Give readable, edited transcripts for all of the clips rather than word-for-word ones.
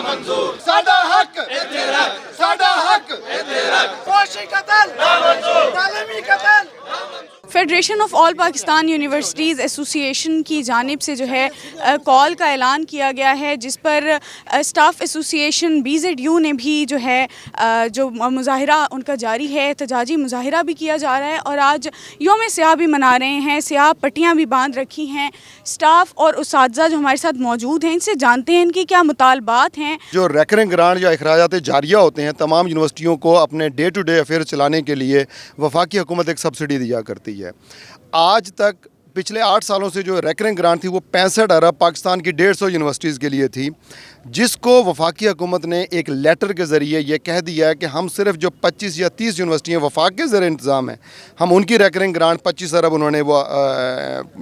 नामंजूर साडा हक इत्थे रख साडा हक इत्थे रख फौजी कत्ल नामंजूर तालीमी कत्ल। Federation of all Pakistan universities association की जानिब से जो है कॉल का ऐलान किया गया है, जिस पर स्टाफ एसोसिएशन BZU ने भी जो है जो मुज़ाहिरा उनका जारी है, एहतजाजी मुज़ाहिरा भी किया जा रहा है और आज यौम स्याह भी मना रहे हैं। स्याह पट्टियाँ भी बांध रखी हैं। स्टाफ और उसातिज़ा जो हमारे साथ मौजूद हैं, इनसे जानते हैं इनकी क्या मुतालबात हैं। जो रेकरिंग ग्रांट या अखराजात जारिया होते हैं, तमाम यूनिवर्सिटियों को अपने डे टू डे अफेयर चलाने के लिए वफाकी हुकूमत एक सब्सिडी दिया करती है। आज तक पिछले 8 सालों से जो रेकरिंग ग्रांट थी वो 65 अरब पाकिस्तान की 150 यूनिवर्सिटीज़ के लिए थी, जिसको वफाकी हुकूमत ने एक लेटर के ज़रिए ये कह दिया है कि हम सिर्फ जो 25 या 30 यूनिवर्सिटियाँ वफाक के ज़रिए इंतज़ाम है, हम उनकी रेकरिंग ग्रांट 25 अरब उन्होंने वो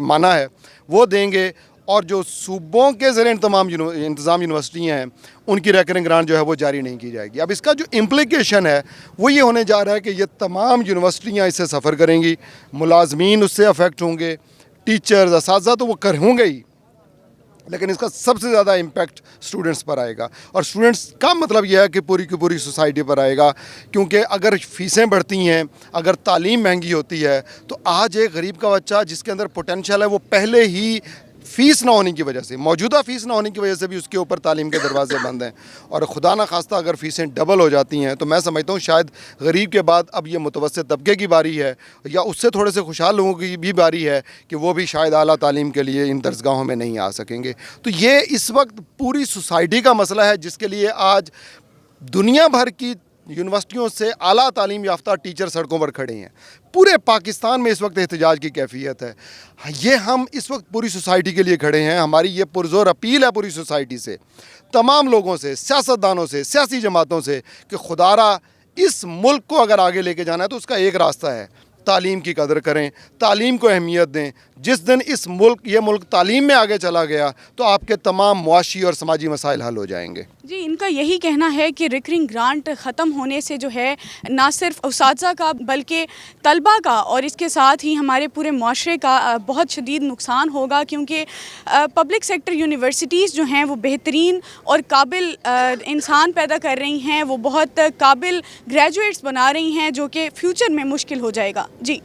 माना है वो देंगे, और जो सूबों के ज़रिए इंतज़ाम यूनिवर्सिटियाँ हैं उनकी रेकरिंग ग्रांट जो है वो जारी नहीं की जाएगी। अब इसका जो इम्प्लिकेशन है वो ये होने जा रहा है कि ये तमाम यूनिवर्सिटियाँ इससे सफ़र करेंगी, मुलाजमीन उससे अफेक्ट होंगे, टीचर्स असातिज़ा तो वो होंगे ही, लेकिन इसका सबसे ज़्यादा इम्पैक्ट स्टूडेंट्स पर आएगा। और स्टूडेंट्स का मतलब यह है कि पूरी की पूरी सोसाइटी पर आएगा, क्योंकि अगर फ़ीसें बढ़ती हैं, अगर तालीम महंगी होती है, तो आज एक गरीब का बच्चा जिसके अंदर पोटेंशियल है वो पहले ही फ़ीस ना होने की वजह से, मौजूदा फ़ीस ना होने की वजह से भी उसके ऊपर तालीम के दरवाजे बंद हैं। और खुदा ना खास्ता अगर फ़ीसें डबल हो जाती हैं तो मैं समझता हूँ शायद गरीब के बाद अब ये मुतवस्सित तबके की बारी है, या उससे थोड़े से खुशहाल लोगों की भी बारी है कि वो भी शायद आला तालीम के लिए इन दरसगाहों में नहीं आ सकेंगे। तो ये इस वक्त पूरी सोसाइटी का मसला है, जिसके लिए आज दुनिया भर की यूनिवर्सिटियों से आला तालीम याफ्ता टीचर सड़कों पर खड़े हैं। पूरे पाकिस्तान में इस वक्त एहतजाज की कैफियत है। ये हम इस वक्त पूरी सोसाइटी के लिए खड़े हैं। हमारी ये पुरज़ोर अपील है पूरी सोसाइटी से, तमाम लोगों से, सियासतदानों से, सियासी जमातों से, कि खुदारा इस मुल्क को अगर आगे लेके जाना है तो उसका एक रास्ता है, तालीम की कदर करें, तालीम को अहमियत दें। जिस दिन ये मुल्क तालीम में आगे चला गया तो आपके तमाम मुआशी और समाजी मसाइल हल हो जाएंगे। जी, इनका यही कहना है कि रिकरिंग ग्रांट ख़त्म होने से जो है ना सिर्फ उसातिज़ा का बल्कि तलबा का और इसके साथ ही हमारे पूरे मुआशरे का बहुत शदीद नुकसान होगा, क्योंकि पब्लिक सेक्टर यूनिवर्सिटीज़ जो हैं वो बेहतरीन और काबिल इंसान पैदा कर रही हैं, वो बहुत काबिल ग्रेजुएट्स बना रही हैं, जो कि फ्यूचर में मुश्किल हो जाएगा। जी।